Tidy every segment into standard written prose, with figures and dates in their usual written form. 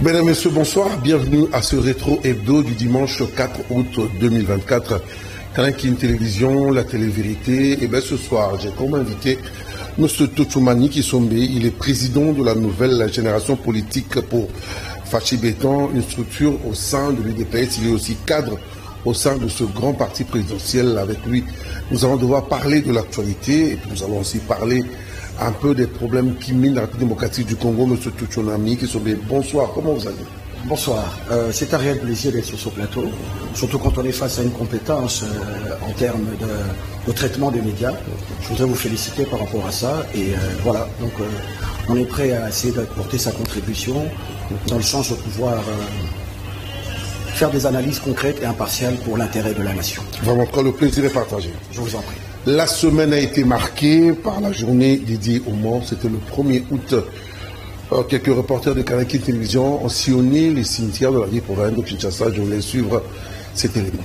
Mesdames et messieurs, bonsoir. Bienvenue à ce rétro hebdo du dimanche 4 août 2024. Kanakine Télévision, la télé-vérité. Et bien ce soir, j'ai comme invité M. Touchoumani Kisombe. Il est président de la nouvelle génération politique pour Fachi Béton, une structure au sein de l'UDPS. Il est aussi cadre au sein de ce grand parti présidentiel. Avec lui, nous allons devoir parler de l'actualité et puis nous allons aussi parler un peu des problèmes qui minent la République démocratique du Congo. M. Touchoumani Kisombe, bonsoir, comment vous allez? Bonsoir, c'est un réel plaisir d'être sur ce plateau, surtout quand on est face à une compétence en termes de traitement des médias. Je voudrais vous féliciter par rapport à ça et voilà, donc on est prêt à essayer d'apporter sa contribution dans le sens de pouvoir faire des analyses concrètes et impartiales pour l'intérêt de la nation. Vraiment, le plaisir est partagé. Je vous en prie. La semaine a été marquée par la journée dédiée aux morts, c'était le 1er août. Quelques reporters de Kanakine Télévision ont sillonné les cimetières de la ville province de Kinshasa. Je voulais suivre cet élément.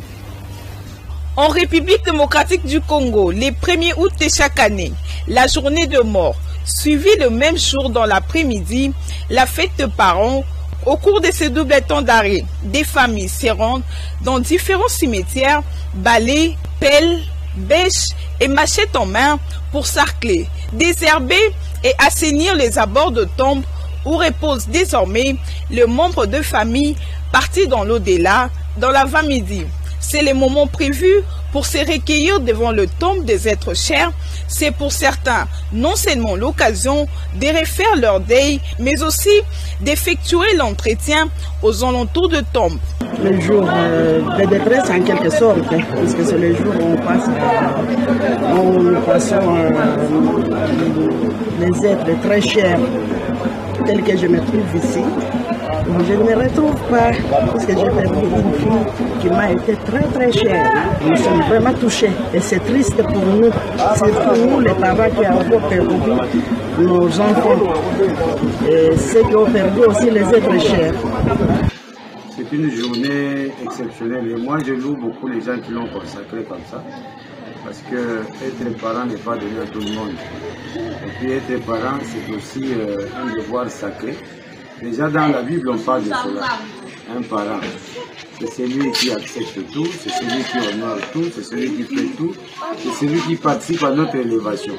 En République démocratique du Congo, les 1er août de chaque année, la journée de mort, suivie le même jour dans l'après-midi, la fête de parents. Au cours de ces doubles temps d'arrêt, des familles se rendent dans différents cimetières, balais, pelles, bêches et machettes en main pour sarcler, désherber et assainir les abords de tombes où reposent désormais les membres de famille partis dans l'au-delà, dans l'avant-midi. C'est le moment prévu pour se recueillir devant le tombe des êtres chers. C'est pour certains non seulement l'occasion de refaire leur deuil, mais aussi d'effectuer l'entretien aux alentours de tombes. Le jour de détresse en quelque sorte, puisque c'est le jour où nous passons les êtres très chers tels que je me trouve ici. Je ne me retrouve pas parce que j'ai perdu une fille qui m'a été très chère. Nous sommes vraiment touchés et c'est triste pour nous. C'est pour nous les parents qui avons perdu nos enfants et ceux qui ont perdu aussi les êtres chers. C'est une journée exceptionnelle et moi je loue beaucoup les gens qui l'ont consacré comme ça. Parce que être parent n'est pas donné à tout le monde. Et puis être parent, c'est aussi un devoir sacré. Déjà dans la Bible, on parle de cela. Un parent, c'est celui qui accepte tout, c'est celui qui honore tout, c'est celui qui fait tout, c'est celui qui participe à notre élévation.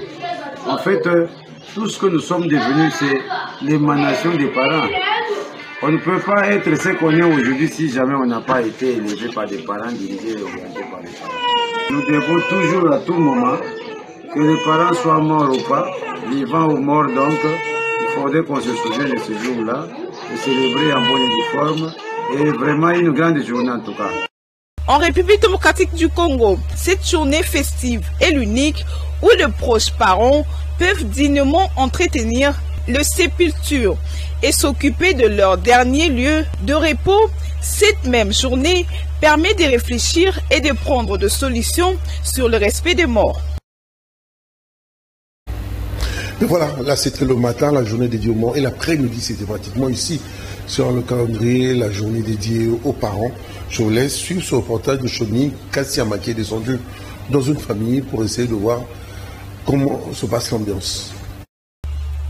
En fait, tout ce que nous sommes devenus, c'est l'émanation des parents. On ne peut pas être ce qu'on est aujourd'hui si jamais on n'a pas été élevé par des parents, dirigés et orientés par les parents. Nous devons toujours à tout moment, que les parents soient morts ou pas, vivants ou morts donc, il faudrait qu'on se souvienne de ce jour-là, de célébrer en bonne uniforme, et vraiment une grande journée en tout cas. En République démocratique du Congo, cette journée festive est l'unique où de proches parents peuvent dignement entretenir le sépulture et s'occuper de leur dernier lieu de repos. Cette même journée permet de réfléchir et de prendre des solutions sur le respect des morts. Et voilà, là c'était le matin, la journée dédiée aux morts, et l'après-midi c'était pratiquement ici, sur le calendrier, la journée dédiée aux parents. Je vous laisse suivre ce reportage de Choni Kassiama qui est descendu dans une famille pour essayer de voir comment se passe l'ambiance.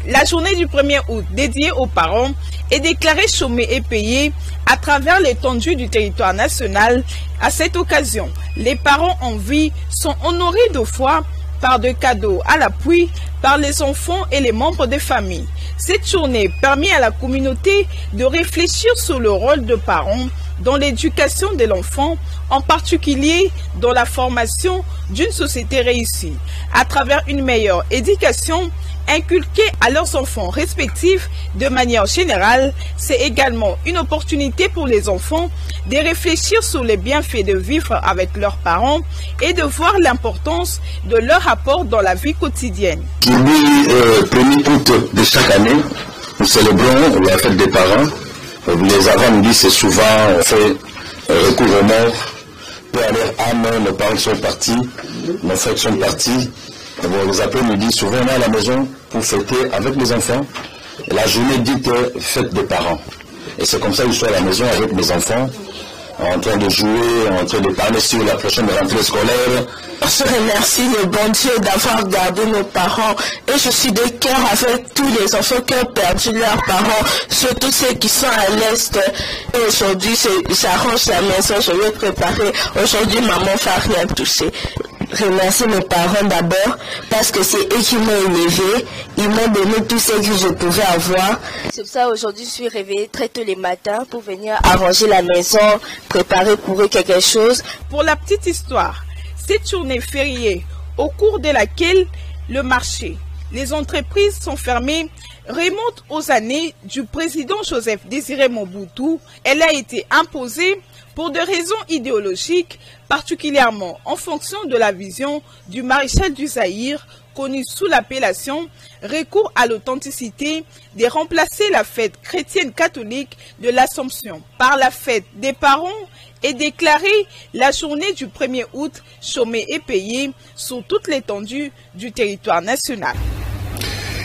La journée du 1er août dédiée aux parents est déclarée chômée et payée à travers l'étendue du territoire national. À cette occasion, les parents en vie sont honorés 2 fois par des cadeaux à l'appui par les enfants et les membres des familles. Cette journée permet à la communauté de réfléchir sur le rôle de parents dans l'éducation de l'enfant, en particulier dans la formation d'une société réussie. À travers une meilleure éducation inculquée à leurs enfants respectifs de manière générale, c'est également une opportunité pour les enfants de réfléchir sur les bienfaits de vivre avec leurs parents et de voir l'importance de leur apport dans la vie quotidienne. Qui dit 1er août de chaque année, nous célébrons la fête des parents. Les avants nous disent c'est souvent on fait recours aux morts, peu à leur âme, nos parents sont partis, nos frères sont partis. Les appels nous disent souvent on est à la maison pour fêter avec les enfants. Et la journée dite fête des parents. Et c'est comme ça que je suis à la maison avec mes enfants. en train de jouer, en train de parler sur la prochaine rentrée scolaire. Je remercie le bon Dieu d'avoir gardé nos parents et je suis de cœur avec tous les enfants qui ont perdu leurs parents, surtout ceux qui sont à l'Est. Et aujourd'hui, j'arrange la maison, je vais préparer. Aujourd'hui, maman ne va rien toucher. Je remercie mes parents d'abord parce que c'est eux qui m'ont élevé. Ils m'ont donné tout ce que je pouvais avoir. C'est pour ça aujourd'hui je suis réveillée très tôt les matins pour venir arranger la maison, préparer pour eux quelque chose. Pour la petite histoire, cette journée fériée au cours de laquelle le marché, les entreprises sont fermées remonte aux années du président Joseph Désiré Mobutu. Elle a été imposée pour des raisons idéologiques, particulièrement en fonction de la vision du maréchal du Zaïre, connu sous l'appellation recours à l'authenticité, de remplacer la fête chrétienne catholique de l'Assomption par la fête des parents et déclarer la journée du 1er août chômée et payée sur toute l'étendue du territoire national.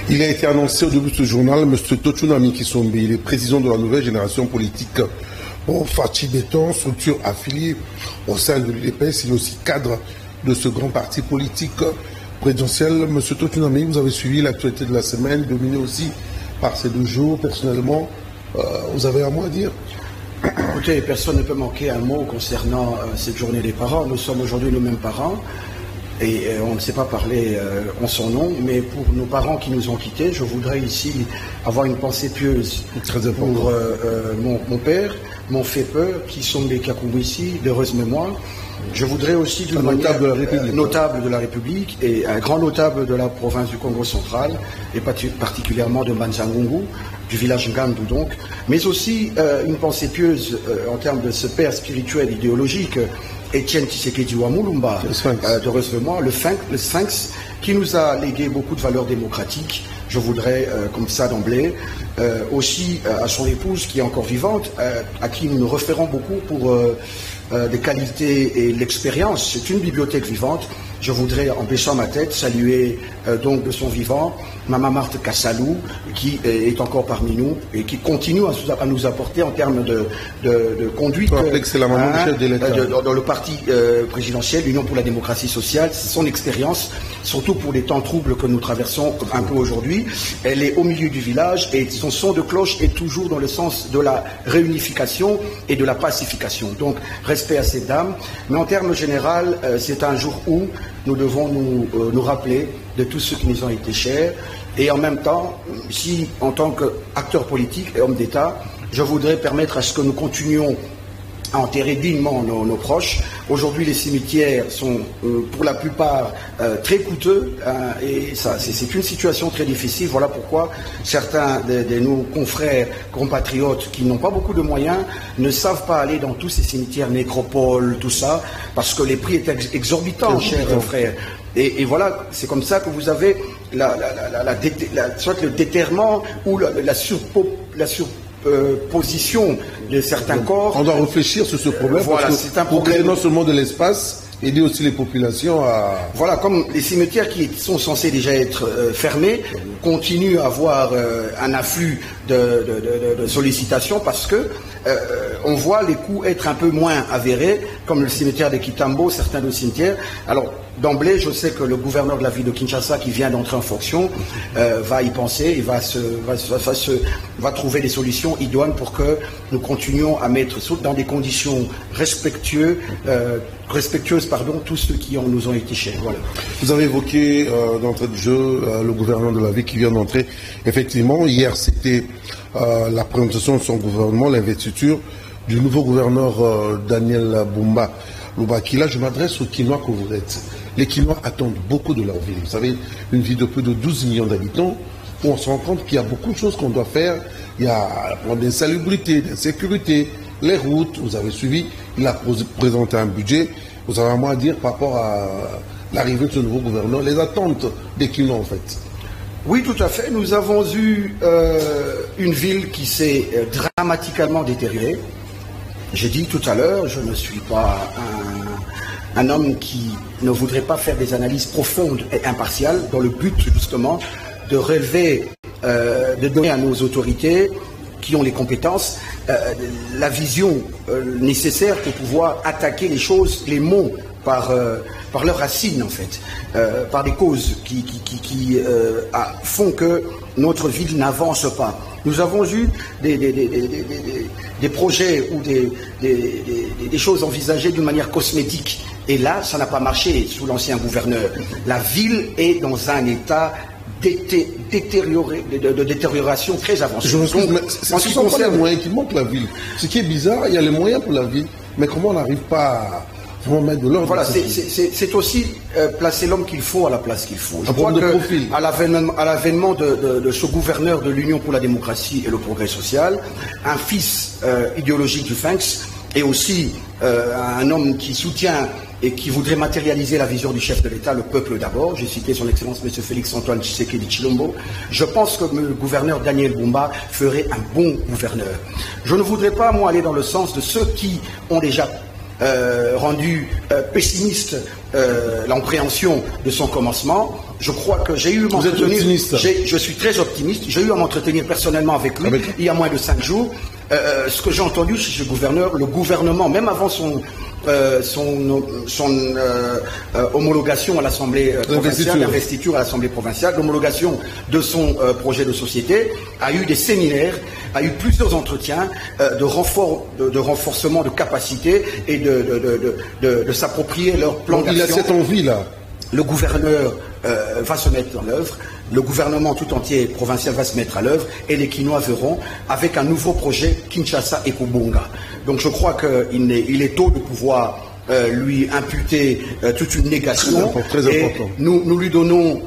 Il a été annoncé au début de ce journal, M. Totchounami Kisombe, il est président de la nouvelle génération politique au Fachi Béton, structure affiliée au sein de l'UDPS. Il est aussi cadre de ce grand parti politique présidentiel. M. Totchounami, vous avez suivi l'actualité de la semaine, dominée aussi par ces 2 jours. Personnellement, vous avez un mot à dire? Écoutez, personne ne peut manquer un mot concernant cette journée des parents. Nous sommes aujourd'hui les mêmes parents. Et on ne sait pas parler en son nom, mais pour nos parents qui nous ont quittés, je voudrais ici avoir une pensée pieuse pour mon père, mon fait peur, qui sont des Kakoumouissi, d'heureuse mémoire. Je voudrais aussi d'une manière notable de la République et un grand notable de la province du Congo central, et particulièrement de Manzangungu, du village Ngandu donc, mais aussi une pensée pieuse en termes de ce père spirituel idéologique, Etienne Tshisekedi Wamulumba, de moi, le Sphinx, qui nous a légué beaucoup de valeurs démocratiques. Je voudrais, comme ça d'emblée, aussi à son épouse qui est encore vivante, à qui nous nous référons beaucoup pour des qualités et l'expérience. C'est une bibliothèque vivante. Je voudrais, en baissant ma tête, saluer donc de son vivant Maman Marthe Kassalou, qui est encore parmi nous et qui continue à nous apporter en termes de conduite dans le parti présidentiel, l'Union pour la démocratie sociale. C'est son expérience, surtout pour les temps troubles que nous traversons un peu aujourd'hui. Elle est au milieu du village et son son de cloche est toujours dans le sens de la réunification et de la pacification. Donc, respect à cette dame. Mais en termes généraux, c'est un jour où nous devons nous rappeler de tous ceux qui nous ont été chers. Et en même temps, si en tant qu'acteur politique et homme d'État, je voudrais permettre à ce que nous continuions à enterrer dignement nos proches. Aujourd'hui, les cimetières sont pour la plupart très coûteux et c'est une situation très difficile. Voilà pourquoi certains de nos confrères, compatriotes qui n'ont pas beaucoup de moyens ne savent pas aller dans tous ces cimetières, nécropoles, tout ça, parce que les prix étaient exorbitants, chers frères. Et voilà, c'est comme ça que vous avez soit le déterrement ou la surposition de certains corps. On doit réfléchir sur ce problème. Voilà, c'est un problème. Pour créer non seulement de l'espace, aider aussi les populations à... Voilà, comme les cimetières qui sont censés déjà être fermés continuent à avoir un afflux de sollicitations parce que on voit les coûts être un peu moins avérés, comme le cimetière de Kitambo, certains de cimetières. Alors, d'emblée, je sais que le gouverneur de la ville de Kinshasa, qui vient d'entrer en fonction, va y penser et va trouver des solutions idoines pour que nous continuions à mettre dans des conditions respectueuses, tous ceux qui nous ont été chers. Voilà. Vous avez évoqué d'entrée de jeu le gouverneur de la ville qui vient d'entrer. Effectivement, hier, c'était la présentation de son gouvernement, l'investiture du nouveau gouverneur Daniel Bumba Lubakila. Je m'adresse aux Kinois que vous êtes. Les Kinois attendent beaucoup de leur ville. Vous savez, une ville de plus de 12 millions d'habitants, où on se rend compte qu'il y a beaucoup de choses qu'on doit faire. Il y a l'insalubrité, l'insécurité, les routes. Vous avez suivi, il a présenté un budget. Vous avez un mot à dire par rapport à l'arrivée de ce nouveau gouverneur, les attentes des Kinois en fait. Oui, tout à fait. Nous avons eu une ville qui s'est dramatiquement détériorée. J'ai dit tout à l'heure, je ne suis pas un homme qui ne voudrait pas faire des analyses profondes et impartiales dans le but justement de relever, de donner à nos autorités qui ont les compétences la vision nécessaire pour pouvoir attaquer les choses, les mots, par leurs racines en fait, par des causes qui font que notre ville n'avance pas. Nous avons eu des projets ou des choses envisagées d'une manière cosmétique. Et là, ça n'a pas marché sous l'ancien gouverneur. La ville est dans un état de détérioration très avancée. Ce ne sont pas les moyens qui manquent la ville. Ce qui est bizarre, il y a les moyens pour la ville, mais comment on n'arrive pas à vraiment mettre de l'ordre? Voilà, c'est aussi placer l'homme qu'il faut à la place qu'il faut. Je crois qu'à l'avènement de ce gouverneur de l'Union pour la démocratie et le progrès social, un fils idéologique du FENX, et aussi un homme qui soutient et qui voudrait matérialiser la vision du chef de l'État, le peuple d'abord. J'ai cité son Excellence M. Félix-Antoine Tshisekedi Tshilombo. Je pense que le gouverneur Daniel Bumba ferait un bon gouverneur. Je ne voudrais pas, moi, aller dans le sens de ceux qui ont déjà rendu pessimiste l'appréhension de son commencement. Je crois que j'ai eu à m'entretenir. Je suis très optimiste. J'ai eu à m'entretenir personnellement avec lui il y a moins de 5 jours. Ce que j'ai entendu chez ce gouverneur, le gouvernement, même avant son homologation à l'Assemblée provinciale, l'investiture à l'Assemblée provinciale, l'homologation de son projet de société, a eu des séminaires, a eu plusieurs entretiens de renforcement de capacité et de s'approprier leur plan d'action. Il a cette envie-là. Le gouverneur va se mettre en œuvre, le gouvernement tout entier provincial va se mettre à l'œuvre et les Kinois verront avec un nouveau projet Kinshasa et Kubunga. Donc je crois qu'il est tôt de pouvoir lui imputer toute une négation. Très important. Nous lui donnons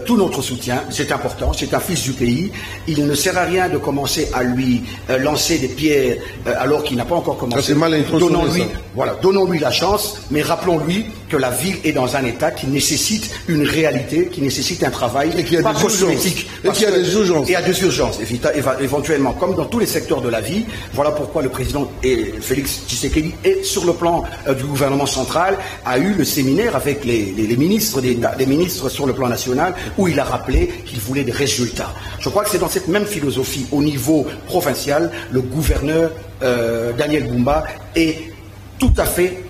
tout notre soutien, c'est important, c'est un fils du pays. Il ne sert à rien de commencer à lui lancer des pierres alors qu'il n'a pas encore commencé. C'est mal intentionné, donnons-lui la chance, mais rappelons-lui que la ville est dans un état qui nécessite une réalité, qui nécessite un travail, et qu'il y a des cosmétique. Et qu'il y a des urgences. Il y a des urgences, éventuellement, comme dans tous les secteurs de la vie. Voilà pourquoi le président Félix Tshisekedi est sur le plan du gouvernement central, a eu le séminaire avec les ministres d'État, les ministres sur le plan national, où il a rappelé qu'il voulait des résultats. Je crois que c'est dans cette même philosophie, au niveau provincial, le gouverneur Daniel Bumba est tout à fait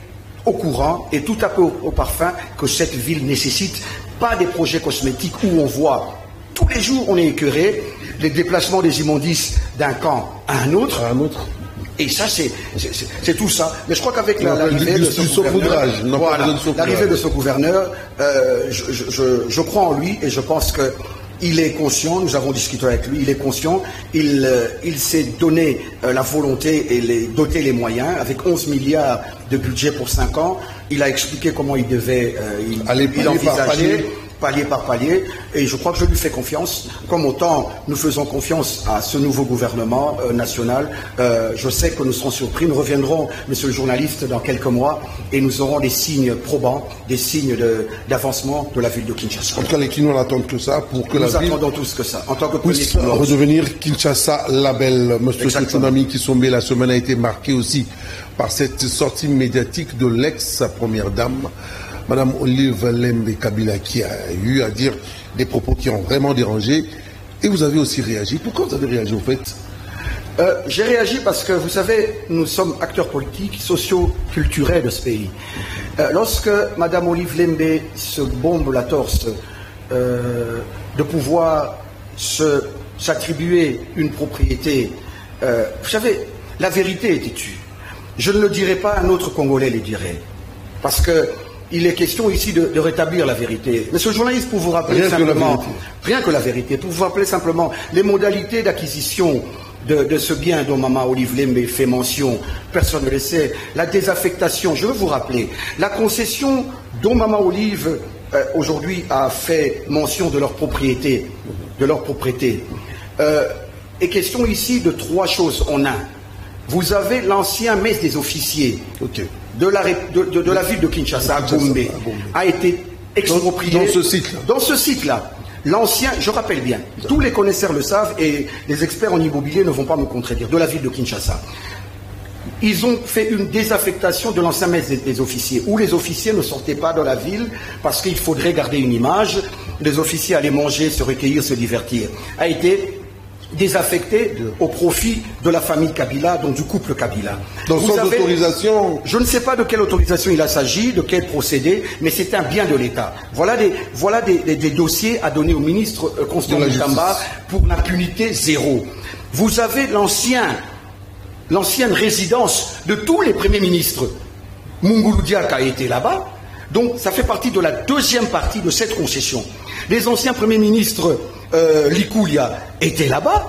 au courant et tout à fait au parfum que cette ville nécessite pas des projets cosmétiques où on voit tous les jours, on est écœuré, les déplacements des immondices d'un camp à un autre. Et ça, c'est tout ça. Mais je crois qu'avec l'arrivée de ce gouverneur, je crois en lui et je pense qu'il est conscient, nous avons discuté avec lui, il est conscient, il s'est donné la volonté et doté les moyens, avec 11 milliards de budget pour 5 ans, il a expliqué comment il devait envisager, palier par palier, et je crois que je lui fais confiance, comme autant nous faisons confiance à ce nouveau gouvernement national. Je sais que nous serons surpris, nous reviendrons, monsieur le journaliste, dans quelques mois, et nous aurons des signes probants, des signes d'avancement de la ville de Kinshasa. En tout cas, les Kinois n'attendent que ça pour que la ville... Nous attendons tous que ça. En tant que puisse redevenir Kinshasa label. Monsieur Tsunami Kisombe, la semaine a été marquée aussi par cette sortie médiatique de l'ex-première dame, Madame Olive Lembe Kabila, qui a eu à dire des propos qui ont vraiment dérangé. Et vous avez aussi réagi. Pourquoi vous avez réagi au fait? J'ai réagi parce que, vous savez, nous sommes acteurs politiques, socio-culturels de ce pays. Lorsque Madame Olive Lembe se bombe la torse de pouvoir s'attribuer une propriété, vous savez, la vérité est têtue. Je ne le dirai pas, un autre Congolais le dirait. Parce que il est question ici de rétablir la vérité. Monsieur le journaliste, pour vous rappeler rien que la vérité, pour vous rappeler simplement les modalités d'acquisition de ce bien dont Maman Olive Lembe fait mention, personne ne le sait, la désaffectation, je veux vous rappeler, la concession dont Maman Olive aujourd'hui a fait mention de leur propriété, est question ici de 3 choses en un. Vous avez l'ancien mess des officiers de la ville de Kinshasa, Gombe, a été exproprié. Dans ce site-là. L'ancien, je rappelle bien, tous les connaisseurs le savent et les experts en immobilier ne vont pas me contredire, de la ville de Kinshasa. Ils ont fait une désaffectation de l'ancien mess des officiers, où les officiers ne sortaient pas de la ville parce qu'il faudrait garder une image. Les officiers allaient manger, se recueillir, se divertir. A été désaffectés au profit de la famille Kabila, donc du couple Kabila. Donc sans autorisation. Je ne sais pas de quelle autorisation il s'agit, de quel procédé, mais c'est un bien de l'État. Voilà des dossiers à donner au ministre Constant Mutamba pour l'impunité zéro. Vous avez l'ancienne résidence de tous les premiers ministres. Mungulu Diaka était là-bas, donc ça fait partie de la deuxième partie de cette concession. Les anciens premiers ministres Likulia étaient là-bas.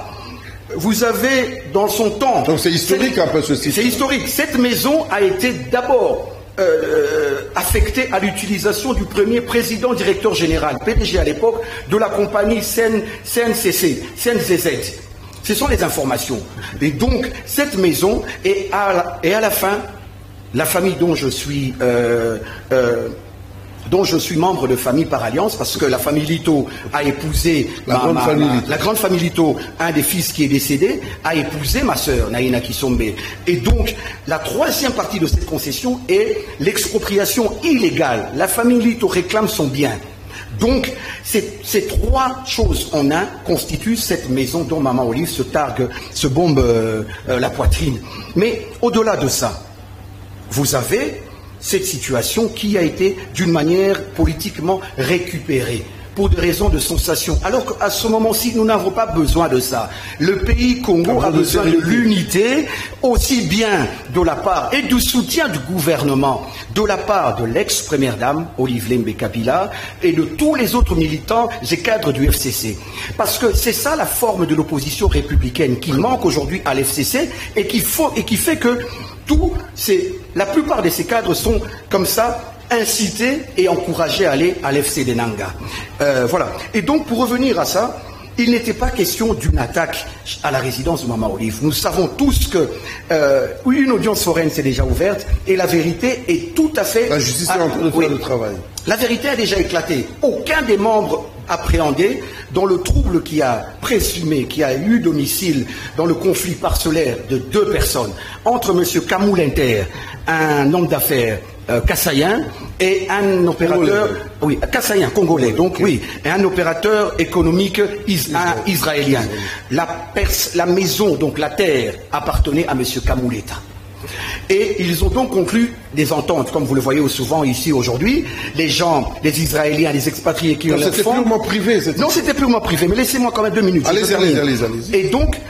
Vous avez dans son temps... Donc c'est historique un peu ceci. C'est historique. Cette maison a été d'abord affectée à l'utilisation du premier président directeur général, PDG à l'époque, de la compagnie CNCC. Ce sont les informations. Et donc, cette maison, et à la fin, la famille dont je suis membre de famille par alliance, parce que la famille Lito a épousé la grande famille Lito, un des fils qui est décédé, a épousé ma sœur, Naïna Kisombe. Et donc, la troisième partie de cette concession est l'expropriation illégale. La famille Lito réclame son bien. Donc, ces trois choses en un constituent cette maison dont Maman Olive se targue, se bombe la poitrine. Mais au-delà de ça, vous avez cette situation qui a été d'une manière politiquement récupérée pour des raisons de sensation. Alors qu'à ce moment-ci, nous n'avons pas besoin de ça. Le pays Congo a besoin de l'unité, aussi bien de la part et du soutien du gouvernement, de la part de l'ex-première dame, Olive Lembe Kabila, et de tous les autres militants et cadres du FCC. Parce que c'est ça la forme de l'opposition républicaine qui manque aujourd'hui à l'FCC et qui fait que la plupart de ces cadres sont comme ça, incités et encouragés à aller à l'FC de Nanga. Voilà. Et donc, pour revenir à ça, il n'était pas question d'une attaque à la résidence de Maman Olive. Nous savons tous que une audience foraine s'est déjà ouverte et la vérité est tout à fait... La justice est en train de faire le travail. La vérité a déjà éclaté. Aucun des membres appréhendés dans le trouble qui a eu domicile dans le conflit parcellaire de deux personnes, entre M. Kamou Linter, un homme d'affaires kassaïen, et un opérateur, kassaïen, congolais, donc oui, et un opérateur économique israélien. La maison, donc la terre, appartenait à M. Kamou Leta. Et ils ont donc conclu des ententes, comme vous le voyez souvent ici aujourd'hui. Les gens, les Israéliens, les expatriés qui ont leur fonds... C'était purement privé. Non, c'était purement privé, mais laissez-moi quand même 2 minutes. Allez-y. Et donc,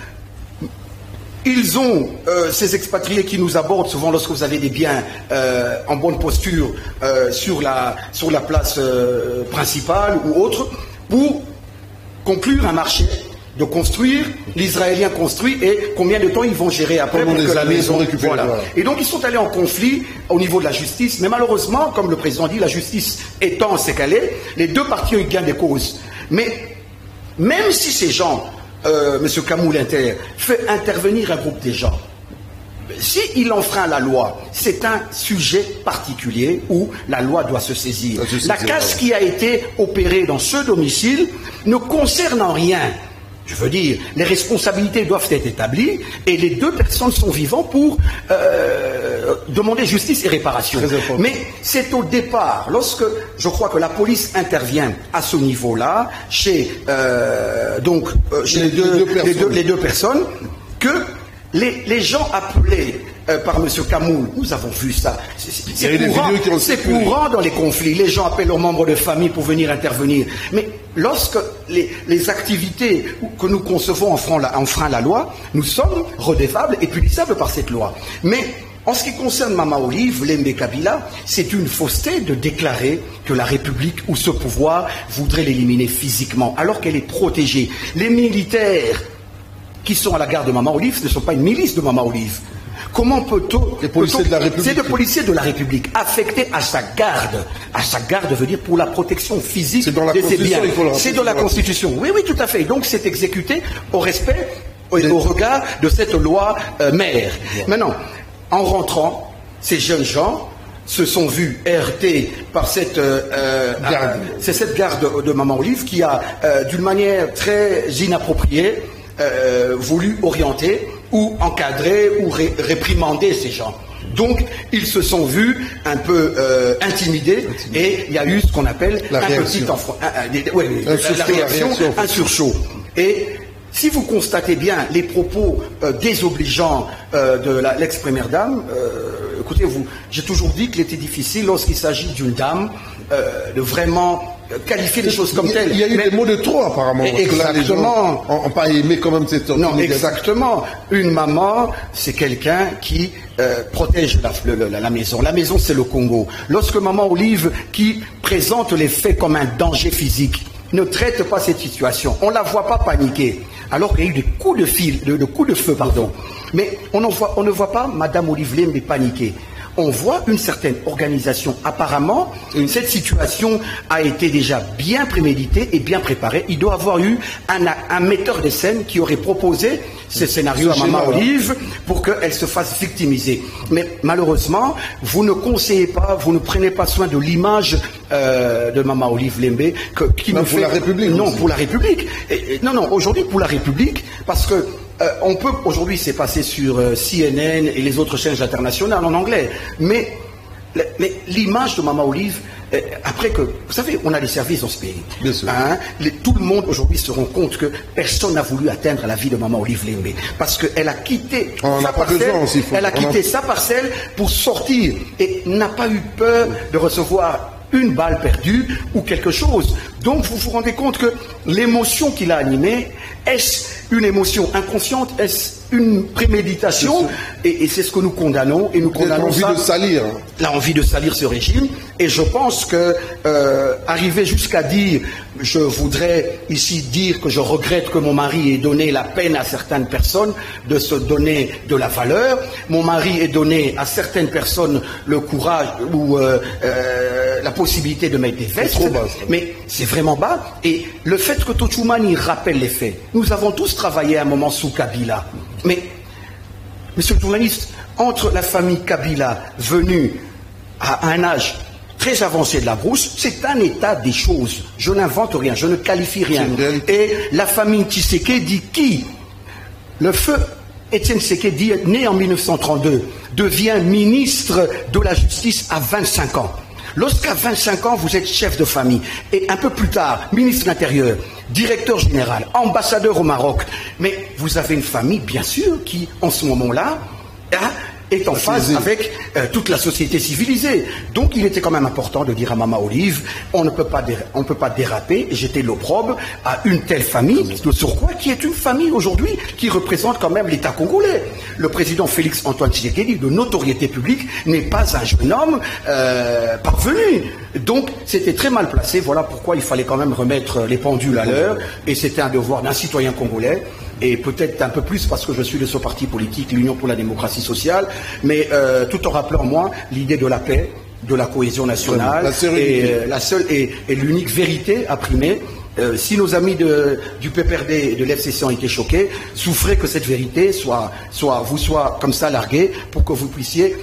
ils ont, ces expatriés qui nous abordent souvent lorsque vous avez des biens en bonne posture sur la place principale ou autre, pour conclure un marché de construire, l'Israélien construit, et combien de temps ils vont gérer après pour que la maison récupère. Voilà. Et donc ils sont allés en conflit au niveau de la justice, mais malheureusement, comme le président dit, la justice étant ce qu'elle est, les deux parties ont eu gain de cause. Mais même si ces gens, M. Kamou Linter, fait intervenir un groupe de gens, s'il enfreint la loi, c'est un sujet particulier où la loi doit se saisir. La casse qui a été opérée dans ce domicile ne concerne en rien. Je veux dire, les responsabilités doivent être établies et les deux personnes sont vivantes pour demander justice et réparation. Mais c'est au départ, lorsque je crois que la police intervient à ce niveau-là, chez les deux personnes, que les gens appelés par M. Kamou, nous avons vu ça. C'est courant dans les conflits. Les gens appellent leurs membres de famille pour venir intervenir. Mais lorsque les activités que nous concevons enfreignent la loi, nous sommes redevables et punissables par cette loi. Mais en ce qui concerne Maman Olive, Lembe Kabila, c'est une fausseté de déclarer que la République ou ce pouvoir voudrait l'éliminer physiquement, alors qu'elle est protégée. Les militaires qui sont à la garde de Maman Olive ne sont pas une milice de Maman Olive. Comment peut-on... Les policiers de la République. C'est des policiers de la République, affectés à sa garde. À sa garde veut dire pour la protection physique de ses biens. C'est dans la Constitution. Oui, tout à fait. Donc c'est exécuté au respect, au regard de cette loi mère. Maintenant, en rentrant, ces jeunes gens se sont vus heurtés par cette garde. C'est cette garde de Maman Olive qui a, d'une manière très inappropriée, voulu orienter ou encadrer ou réprimander ces gens. Donc, ils se sont vus un peu intimidés et il y a eu ce qu'on appelle un surchaud. Et Si vous constatez bien les propos désobligeants de l'ex-première dame, écoutez, j'ai toujours dit qu'il était difficile lorsqu'il s'agit d'une dame de vraiment qualifier les choses comme telles. Il y a eu des mots de trop apparemment. Exactement. On n'a pas aimé quand même cette... Non, exactement. Une maman, c'est quelqu'un qui protège la maison. La maison, c'est le Congo. Lorsque maman Olive, qui présente les faits comme un danger physique, ne traite pas cette situation, on ne la voit pas paniquer, alors qu'il y a eu des coups de feu, pardon. Mais on ne voit pas Madame Olive Lembe paniquer. On voit une certaine organisation. Apparemment, cette situation a été déjà bien préméditée et bien préparée. Il doit avoir eu un metteur de scène qui aurait proposé ce scénario à Maman Olive pour qu'elle se fasse victimiser. Mais malheureusement, vous ne conseillez pas, vous ne prenez pas soin de l'image de Maman Olive Lembe qui non, pour la République. Non, pour la République. Non, aujourd'hui pour la République, parce que on peut, aujourd'hui, c'est passé sur CNN et les autres chaînes internationales en anglais, mais l'image de Maman Olive, après que, vous savez, on a des services dans ce pays. Bien sûr. Tout le monde aujourd'hui se rend compte que personne n'a voulu atteindre la vie de Maman Olive Lembe, parce qu'elle a quitté sa parcelle pour sortir et n'a pas eu peur de recevoir une balle perdue ou quelque chose. Donc vous vous rendez compte que l'émotion qui l'a animée, est-ce une émotion inconsciente, est-ce une préméditation? Et c'est ce que nous condamnons. Et nous condamnons l'envie de salir. L'envie de salir ce régime. Et je pense que arriver jusqu'à dire, je voudrais ici dire que je regrette que mon mari ait donné la peine à certaines personnes de se donner de la valeur. Mon mari ait donné à certaines personnes le courage ou la possibilité de mettre des vestes. Mais c'est vraiment bas. Et le fait que Tochoumani rappelle les faits, nous avons tous travaillé à un moment sous Kabila. Mais, monsieur le journaliste, entre la famille Kabila venue à un âge très avancé de la brousse, c'est un état des choses. Je n'invente rien, je ne qualifie rien. Et la famille Tshisekedi qui, le feu Étienne Tshisekedi, né en 1932, devient ministre de la Justice à 25 ans. Lorsqu'à 25 ans, vous êtes chef de famille, et un peu plus tard, ministre de l'Intérieur, directeur général, ambassadeur au Maroc, mais vous avez une famille, bien sûr, qui, en ce moment-là, est en phase avec toute la société civilisée. Donc il était quand même important de dire à Maman Olive, on ne peut pas déraper et jeter l'opprobre à une telle famille, de surcroît qui est une famille aujourd'hui qui représente quand même l'État congolais. Le président Félix Antoine Tshisekedi, de notoriété publique, n'est pas un jeune homme parvenu. Donc c'était très mal placé, voilà pourquoi il fallait quand même remettre les pendules à l'heure, et c'était un devoir d'un citoyen congolais. Et peut-être un peu plus parce que je suis de ce parti politique, l'Union pour la démocratie sociale, mais tout en rappelant moi l'idée de la paix, de la cohésion nationale, la seule et l'unique vérité à primer. Si nos amis du PPRD et de l'FCC ont été choqués, souffrez que cette vérité vous soit comme ça larguée pour que vous puissiez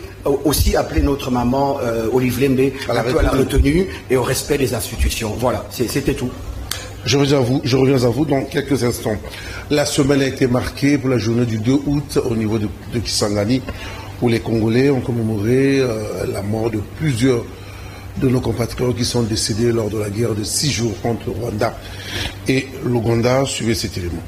aussi appeler notre maman Olive Lembe à la retenue et au respect des institutions. Voilà, c'était tout. Je reviens à vous dans quelques instants. La semaine a été marquée pour la journée du 2 août au niveau de Kisangani, où les Congolais ont commémoré la mort de plusieurs de nos compatriotes qui sont décédés lors de la guerre de 6 jours entre le Rwanda et l'Ouganda. Suivez cet élément.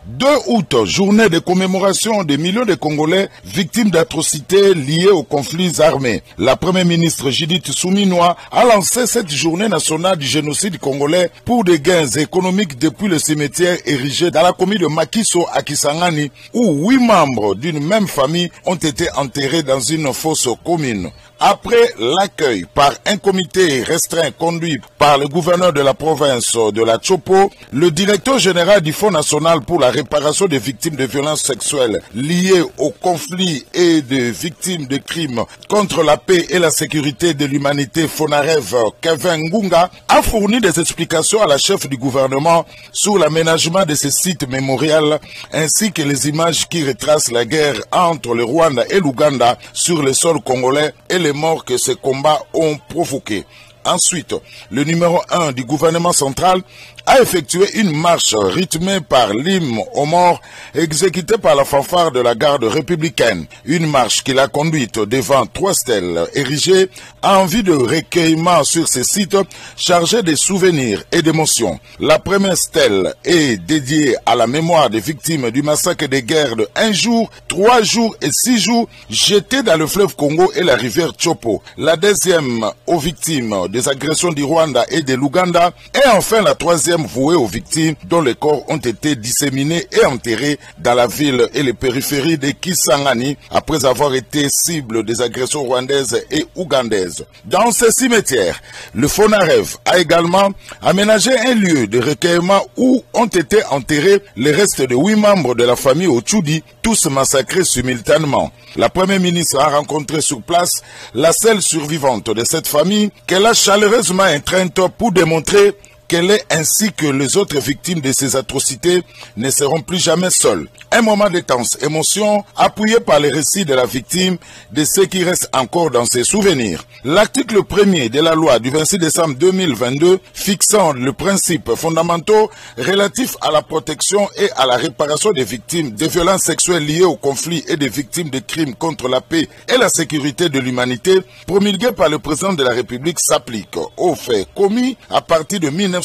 2 août, journée de commémoration des millions de Congolais victimes d'atrocités liées aux conflits armés. La première ministre Judith Suminwa a lancé cette journée nationale du génocide congolais pour des gains économiques depuis le cimetière érigé dans la commune de Makiso à Kisangani, où 8 membres d'une même famille ont été enterrés dans une fosse commune. Après l'accueil par un comité restreint conduit par le gouverneur de la province de la Chopo, le directeur général du Fonds national pour la réparation des victimes de violences sexuelles liées au conflit et des victimes de crimes contre la paix et la sécurité de l'humanité Fonarev, Kevin Ngunga, a fourni des explications à la chef du gouvernement sur l'aménagement de ce site mémorial ainsi que les images qui retracent la guerre entre le Rwanda et l'Ouganda sur le sol congolais et les morts que ces combats ont provoqués. Ensuite, le numéro 1 du gouvernement central a effectué une marche rythmée par l'hymne aux morts exécutée par la fanfare de la garde républicaine. Une marche qui l'a conduite devant 3 stèles érigées en vue de recueillement sur ces sites chargés de souvenirs et d'émotions. La première stèle est dédiée à la mémoire des victimes du massacre des guerres de 1 jour, 3 jours et 6 jours jetés dans le fleuve Congo et la rivière Chopo. La deuxième aux victimes des agressions du Rwanda et de l'Ouganda, et enfin la troisième vouée aux victimes dont les corps ont été disséminés et enterrés dans la ville et les périphéries de Kisangani après avoir été cible des agressions rwandaises et ougandaises. Dans ces cimetières, le FONAREV a également aménagé un lieu de recueillement où ont été enterrés les restes de 8 membres de la famille Ochudi, tous massacrés simultanément. La première ministre a rencontré sur place la seule survivante de cette famille qu'elle a chaleureusement étreinte pour démontrer qu'elle est ainsi que les autres victimes de ces atrocités ne seront plus jamais seules. Un moment d'intense émotion appuyé par les récits de la victime, de ceux qui restent encore dans ses souvenirs. L'article 1er de la loi du 26 décembre 2022 fixant le principe fondamentaux relatif à la protection et à la réparation des victimes de violences sexuelles liées au conflit et des victimes de crimes contre la paix et la sécurité de l'humanité, promulgué par le président de la République, s'applique aux faits commis à partir de 1993.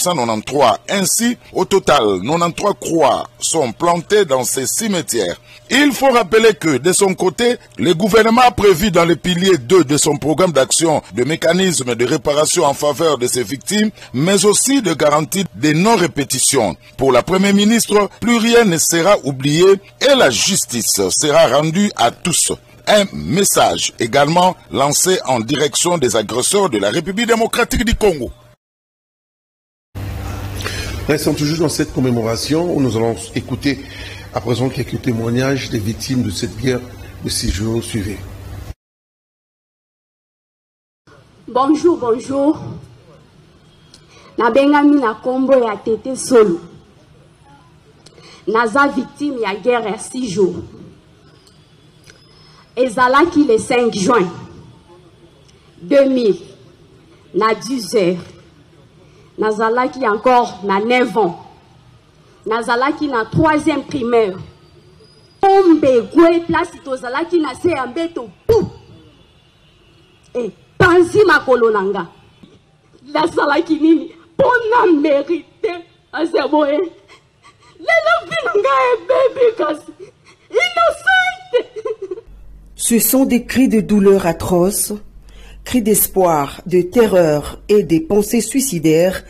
Ainsi, au total, 93 croix sont plantées dans ces cimetières. Il faut rappeler que, de son côté, le gouvernement a prévu dans le pilier 2 de son programme d'action de mécanismes de réparation en faveur de ces victimes, mais aussi de garantie de non-répétition. Pour la Première ministre, plus rien ne sera oublié et la justice sera rendue à tous. Un message également lancé en direction des agresseurs de la République démocratique du Congo. Restons toujours dans cette commémoration où nous allons écouter à présent quelques témoignages des victimes de cette guerre de 6 jours. Suivez. Bonjour, bonjour. Nabengami na kombo ya Tete Solo. Naza victime ya guerre ya 6 jours. Ezalaki le 5 juin 2000 na 10 heures. Nazalaki encore na 9 ans. Nazalaki na 3e primaire. Tombe gwe place tozalaki na se ya mbeto pou. Et panzi makolo nanga. Nazalaki nini pona mérité azeboye. Lelo binanga e baby kasi innocente. Ce sont des cris de douleur atroces, cris d'espoir, de terreur et des pensées suicidaires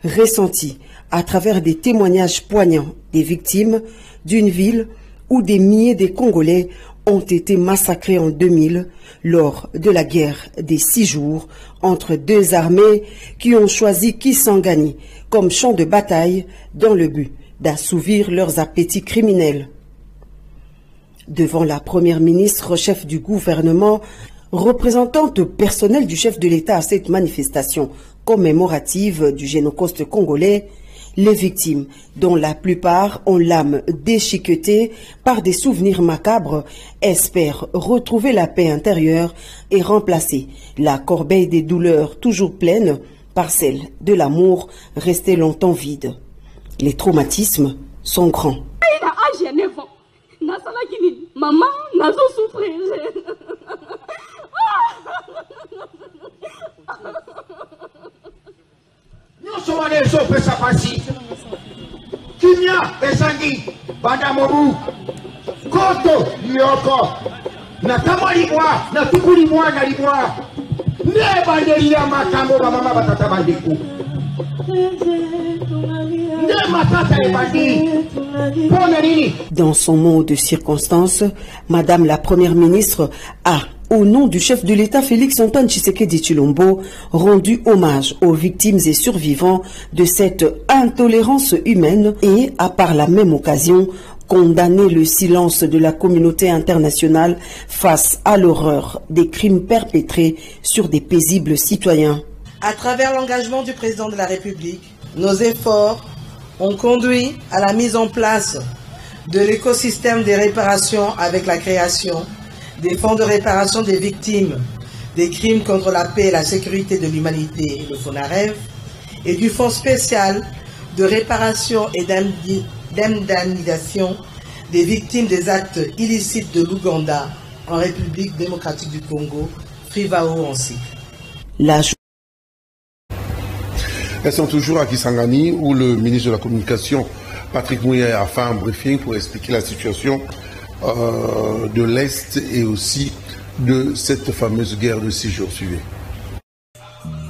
ressentis à travers des témoignages poignants des victimes d'une ville où des milliers de Congolais ont été massacrés en 2000 lors de la guerre des 6 jours entre 2 armées qui ont choisi Kisangani comme champ de bataille dans le but d'assouvir leurs appétits criminels. Devant la première ministre, chef du gouvernement, représentante personnelle du chef de l'État à cette manifestation commémorative du génocide congolais, les victimes, dont la plupart ont l'âme déchiquetée par des souvenirs macabres, espèrent retrouver la paix intérieure et remplacer la corbeille des douleurs toujours pleine par celle de l'amour resté longtemps vide. Les traumatismes sont grands. Maman, nazo souffrir. Nous sommes allés au Pesa Pasi. Kimia, Esangi, Badamobu, Koto, Yoko, Nakama Libwa, Natuku Libwa, Nalibwa, Nebandelia Makambo, Mama Batata Bandiku. Dans son mot de circonstance, Madame la Première ministre a, au nom du chef de l'État Félix-Antoine Tshisekedi Tshilombo, rendu hommage aux victimes et survivants de cette intolérance humaine et a par la même occasion condamné le silence de la communauté internationale face à l'horreur des crimes perpétrés sur des paisibles citoyens. À travers l'engagement du président de la République, nos efforts ont conduit à la mise en place de l'écosystème des réparations avec la création des fonds de réparation des victimes des crimes contre la paix et la sécurité de l'humanité, le FONAREV, et du Fonds spécial de réparation et d'indemnisation des victimes des actes illicites de l'Ouganda en République démocratique du Congo, FRIVAO en cycle. Elles sont toujours à Kisangani, où le ministre de la Communication, Patrick Mouya, a fait un briefing pour expliquer la situation de l'Est et aussi de cette fameuse guerre de 6 jours. Suivez.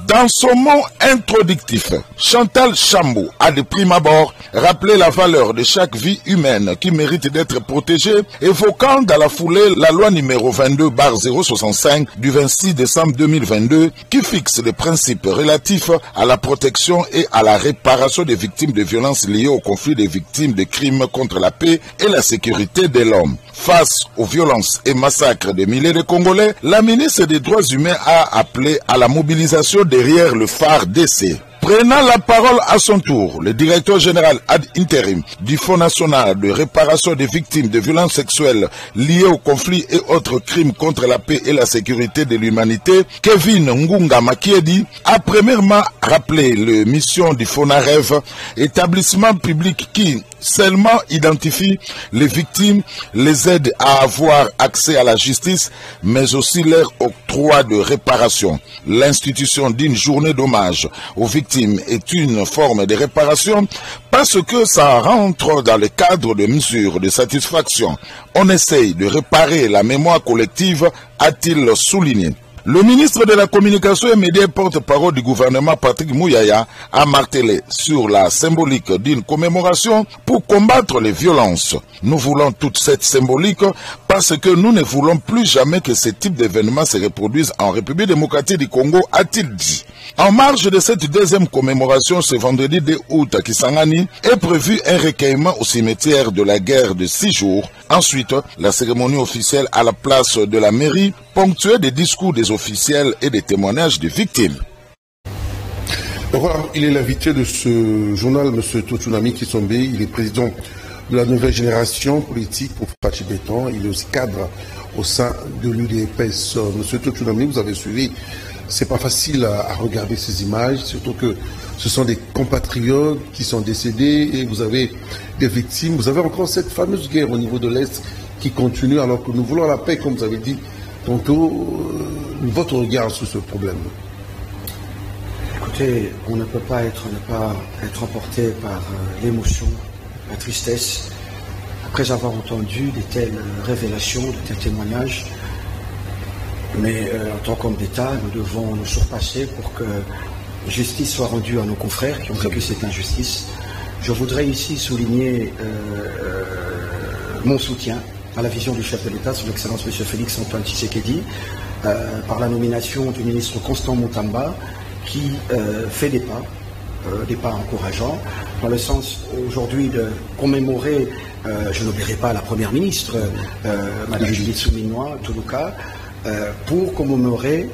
Dans son mot introductif, Chantal Chambou a de prime abord rappelé la valeur de chaque vie humaine qui mérite d'être protégée, évoquant dans la foulée la loi numéro 22/065 du 26 décembre 2022 qui fixe les principes relatifs à la protection et à la réparation des victimes de violences liées au conflit des victimes de crimes contre la paix et la sécurité de l'homme. Face aux violences et massacres de milliers de Congolais, la ministre des Droits humains a appelé à la mobilisation derrière le phare d'essai. Prenant la parole à son tour, le directeur général ad interim du Fonds national de réparation des victimes de violences sexuelles liées au conflit et autres crimes contre la paix et la sécurité de l'humanité, Kevin Ngunga Makiedi, a premièrement rappelé la mission du FONAREV, établissement public qui seulement identifie les victimes, les aide à avoir accès à la justice, mais aussi leur octroi de réparation. L'institution d'une journée d'hommage aux victimes est une forme de réparation parce que ça rentre dans le cadre de mesures de satisfaction. On essaye de réparer la mémoire collective, a-t-il souligné. Le ministre de la Communication et Médias porte-parole du gouvernement Patrick Mouya a martelé sur la symbolique d'une commémoration pour combattre les violences. Nous voulons toute cette symbolique parce que nous ne voulons plus jamais que ce type d'événements se reproduise en République démocratique du Congo, a-t-il dit. En marge de cette deuxième commémoration, ce vendredi 2 août à Kisangani, est prévu un recueillement au cimetière de la guerre de 6 jours. Ensuite, la cérémonie officielle à la place de la mairie, ponctuée des discours des officiels et des témoignages des victimes. Voilà, il est l'invité de ce journal, M. Totsunami Kisombe. Il est président de la nouvelle génération politique pour Fachi Béton. Il est aussi cadre au sein de l'UDPS. M. Totsunami, vous avez suivi. C'est pas facile à regarder ces images, surtout que ce sont des compatriotes qui sont décédés et vous avez des victimes. Vous avez encore cette fameuse guerre au niveau de l'Est qui continue alors que nous voulons la paix, comme vous avez dit tantôt. Votre regard sur ce problème? Écoutez, on ne peut pas être emporté par l'émotion, la tristesse, après avoir entendu de telles révélations, de tels témoignages. Mais en tant qu'homme d'État, nous devons nous surpasser pour que justice soit rendue à nos confrères qui ont vécu cette injustice. Je voudrais ici souligner mon soutien à la vision du chef de l'État, son Excellence M. Félix Antoine Tshisekedi, par la nomination du ministre Constant Moutamba, qui fait des pas encourageants, dans le sens aujourd'hui de commémorer, je n'oublierai pas la Première ministre, Mme Judith Suminwa Tuluka, pour commémorer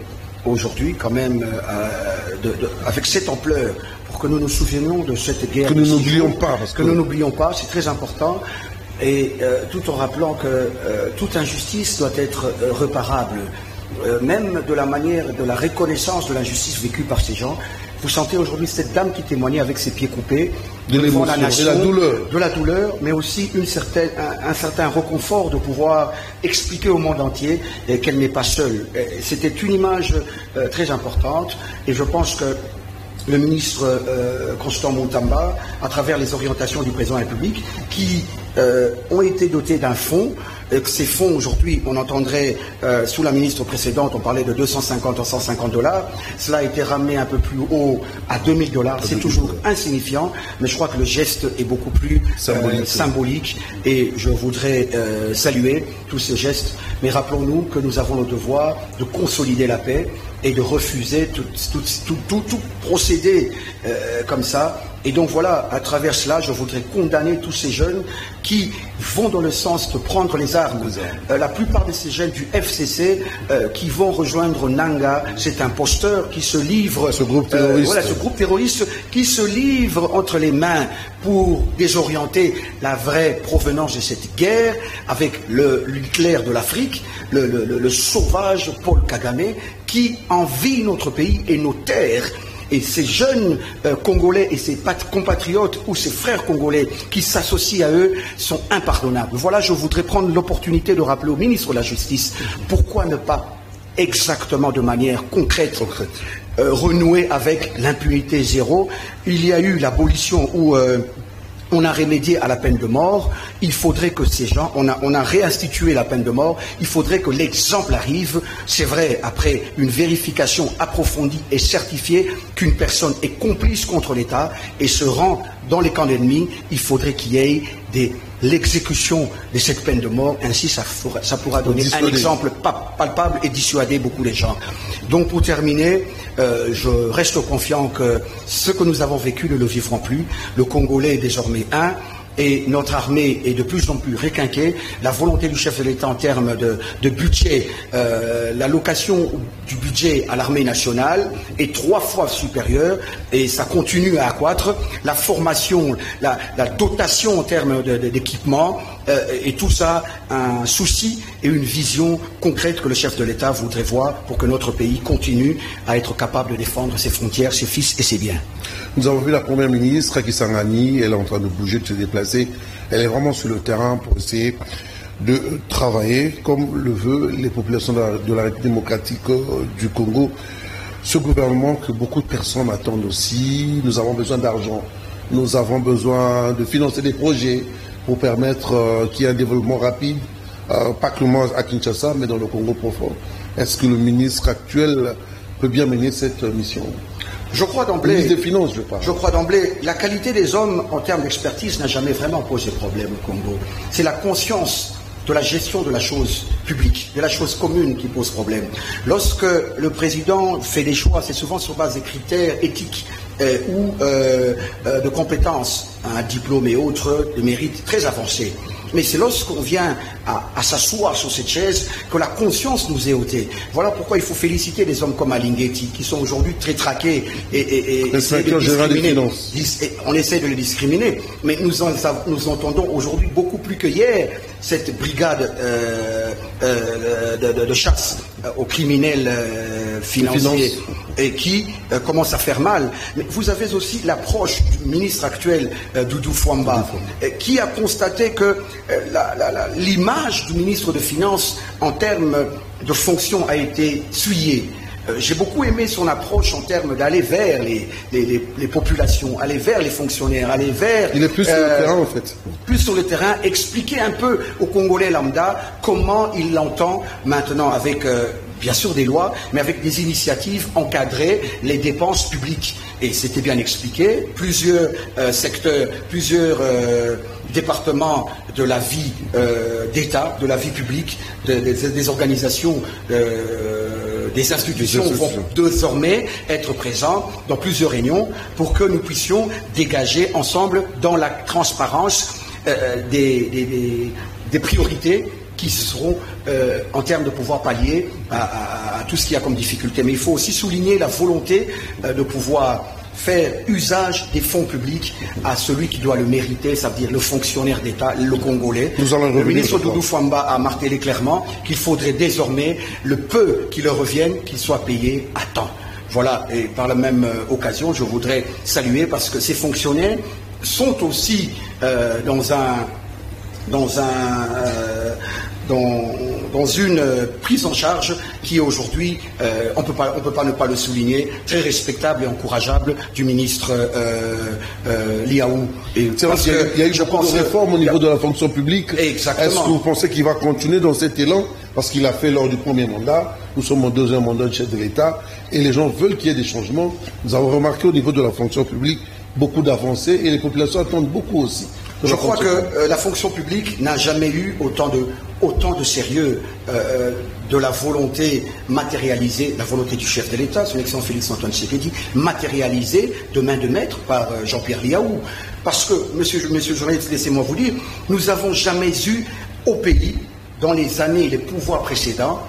aujourd'hui quand même avec cette ampleur, pour que nous nous souvenions de cette guerre. Que nous n'oublions pas. Que nous n'oublions pas, c'est très important, et tout en rappelant que toute injustice doit être réparable, même de la manière, de la reconnaissance de l'injustice vécue par ces gens. Vous sentez aujourd'hui cette dame qui témoignait avec ses pieds coupés, devant la nation, de la douleur, mais aussi un certain reconfort de pouvoir expliquer au monde entier qu'elle n'est pas seule. C'était une image très importante, et je pense que le ministre Constant Moutamba, à travers les orientations du président de la République, qui ont été dotés d'un fonds. Ces fonds, aujourd'hui, on entendrait, sous la ministre précédente, on parlait de 250 à 150 $. Cela a été ramené un peu plus haut à 2000 $. C'est toujours insignifiant, mais je crois que le geste est beaucoup plus symbolique. Et je voudrais saluer tous ces gestes. Mais rappelons-nous que nous avons le devoir de consolider la paix et de refuser tout procédé comme ça Et donc voilà, à travers cela, je voudrais condamner tous ces jeunes qui vont dans le sens de prendre les armes. La plupart de ces jeunes du FCC qui vont rejoindre Nanga, c'est un imposteur qui se livre, ce groupe terroriste qui se livre entre les mains pour désorienter la vraie provenance de cette guerre avec l'Hitler de l'Afrique, le sauvage Paul Kagame qui envie notre pays et nos terres. Et ces jeunes Congolais et ces compatriotes ou ces frères congolais qui s'associent à eux sont impardonnables. Voilà, je voudrais prendre l'opportunité de rappeler au ministre de la Justice pourquoi ne pas exactement de manière concrète renouer avec l'impunité zéro. Il y a eu l'abolition où on a remédié à la peine de mort. Il faudrait que ces gens, on a réinstitué la peine de mort. Il faudrait que l'exemple arrive. C'est vrai, après une vérification approfondie et certifiée qu'une personne est complice contre l'État et se rend dans les camps ennemis, il faudrait qu'il y ait l'exécution de cette peine de mort. Ainsi, ça pourra donner un exemple palpable et dissuader beaucoup de gens. Donc, pour terminer, je reste confiant que ce que nous avons vécu ne le vivrons plus. Le Congolais est désormais un. Et notre armée est de plus en plus requinquée. La volonté du chef de l'État en termes de budget, l'allocation du budget à l'armée nationale est 3 fois supérieure et ça continue à accroître. La formation, la dotation en termes d'équipement et tout ça, un souci et une vision concrète que le chef de l'État voudrait voir pour que notre pays continue à être capable de défendre ses frontières, ses fils et ses biens. Nous avons vu la première ministre Kisangani, elle est en train de bouger, de se déplacer. Elle est vraiment sur le terrain pour essayer de travailler comme le veut les populations de la République démocratique du Congo. Ce gouvernement que beaucoup de personnes attendent aussi, nous avons besoin d'argent. Nous avons besoin de financer des projets pour permettre qu'il y ait un développement rapide, pas que à Kinshasa, mais dans le Congo profond. Est-ce que le ministre actuel peut bien mener cette mission ? Je crois d'emblée, des finances, je parle. Je crois d'emblée, la qualité des hommes en termes d'expertise n'a jamais vraiment posé problème au Congo. C'est la conscience de la gestion de la chose publique, de la chose commune qui pose problème. Lorsque le président fait des choix, c'est souvent sur base des critères éthiques ou de compétences, un diplôme et autres, de mérites très avancés. Mais c'est lorsqu'on vient à s'asseoir sur cette chaise que la conscience nous est ôtée. Voilà pourquoi il faut féliciter des hommes comme Alingeti, qui sont aujourd'hui très traqués et on essaie de les discriminer. Mais nous entendons aujourd'hui beaucoup plus que hier cette brigade de chasse aux criminels financiers et qui commence à faire mal. Mais vous avez aussi l'approche du ministre actuel, Doudou Fwamba, qui a constaté que l'image du ministre de Finances en termes de fonction a été souillée. J'ai beaucoup aimé son approche en termes d'aller vers les populations, aller vers les fonctionnaires, aller vers... Il est plus sur le terrain, en fait. Plus sur le terrain, expliquer un peu aux Congolais lambda comment il l'entend maintenant avec... bien sûr des lois, mais avec des initiatives encadrées, les dépenses publiques. Et c'était bien expliqué, plusieurs secteurs, plusieurs départements de la vie d'État, de la vie publique, des organisations, des institutions vont désormais être présents dans plusieurs réunions pour que nous puissions dégager ensemble dans la transparence des priorités qui seront en termes de pouvoir pallier à tout ce qu'il y a comme difficulté. Mais il faut aussi souligner la volonté de pouvoir faire usage des fonds publics à celui qui doit le mériter, c'est-à-dire le fonctionnaire d'État, le Congolais. Le ministre Doudou Fwamba a martelé clairement qu'il faudrait désormais, le peu qui leur revienne, qu'ils soient payés à temps. Voilà, et par la même occasion, je voudrais saluer parce que ces fonctionnaires sont aussi dans une prise en charge qui est aujourd'hui, on peut pas ne pas le souligner, très respectable et encourageable du ministre Liaou. C'est vrai qu'il y a eu beaucoup de réformes au niveau de la fonction publique. Exactement. Est-ce que vous pensez qu'il va continuer dans cet élan? Parce qu'il a fait lors du premier mandat, nous sommes au deuxième mandat de chef de l'État, et les gens veulent qu'il y ait des changements. Nous avons remarqué au niveau de la fonction publique beaucoup d'avancées, et les populations attendent beaucoup aussi. Je crois que la fonction publique n'a jamais eu autant de sérieux de la volonté matérialisée, la volonté du chef de l'État, son excellence Félix-Antoine Tshisekedi, matérialisée de main de maître par Jean-Pierre Liaou. Parce que, monsieur le journaliste, laissez-moi vous dire, nous n'avons jamais eu au pays, dans les années, les pouvoirs précédents,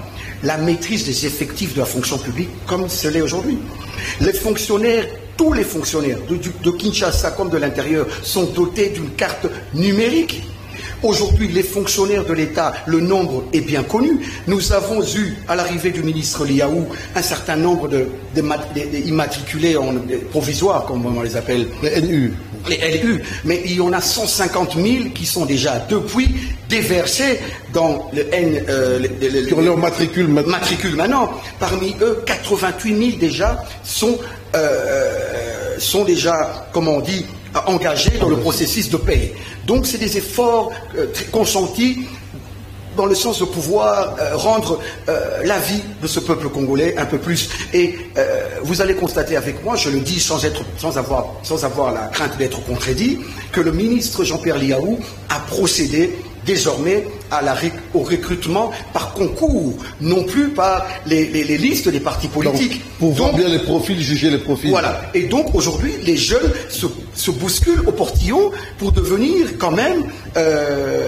la maîtrise des effectifs de la fonction publique comme ce l'est aujourd'hui. Les fonctionnaires, tous les fonctionnaires, de Kinshasa comme de l'intérieur, sont dotés d'une carte numérique. Aujourd'hui, les fonctionnaires de l'État, le nombre est bien connu. Nous avons eu, à l'arrivée du ministre Liaou, un certain nombre d'immatriculés provisoires, comme on les appelle. Les NU. Les LU. Mais il y en a 150 000 qui sont déjà, depuis, déversés dans le sur leur matricule maintenant. Parmi eux, 88 000 déjà sont déjà, comment on dit, engagés dans le processus de paix. Donc c'est des efforts consentis dans le sens de pouvoir rendre la vie de ce peuple congolais un peu plus. Et vous allez constater avec moi, je le dis sans avoir la crainte d'être contredit, que le ministre Jean-Pierre Liaou a procédé désormais au recrutement par concours, non plus par les listes des partis politiques. Donc, pour voir bien les profils, juger les profils. Voilà. Et donc aujourd'hui, les jeunes se bousculent au portillon pour devenir quand même